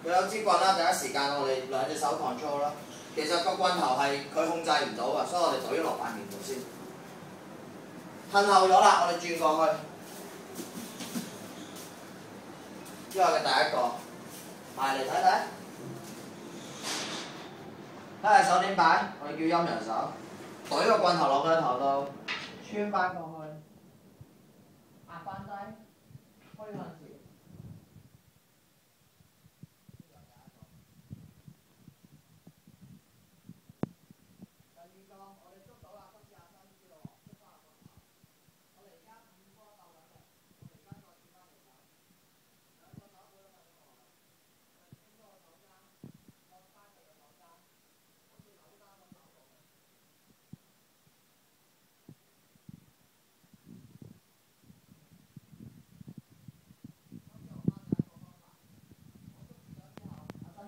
佢有支棍啦，第一時間我哋兩隻手 control 啦。其實個棍頭係佢控制唔到啊，所以我哋懟咗落塊面度先。褪後咗啦，我哋轉過去。呢個嘅第一個，埋嚟睇睇。睇下手點擺，我哋叫陰陽手。懟個棍頭落佢頭度，穿翻過去，壓翻低，推向前。第二個我哋捉到啦，今次阿新知道喎，捉翻個棍頭。我哋而家5個鬥緊力，我哋而家再轉翻嚟手，兩個手背都向過來，我哋穿多個手踭，落翻佢個手踭，好似扭單咁扭過去。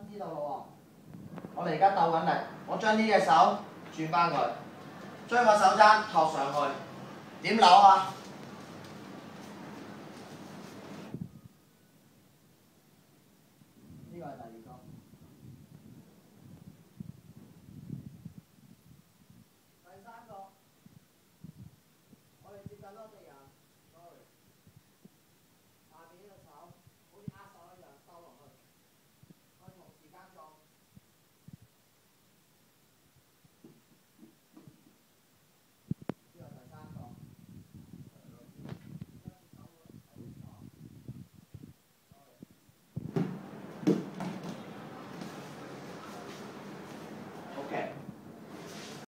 知道咯喎，我哋而家鬥緊力，我將呢隻手轉翻佢，將個手踭托上去，點扭啊？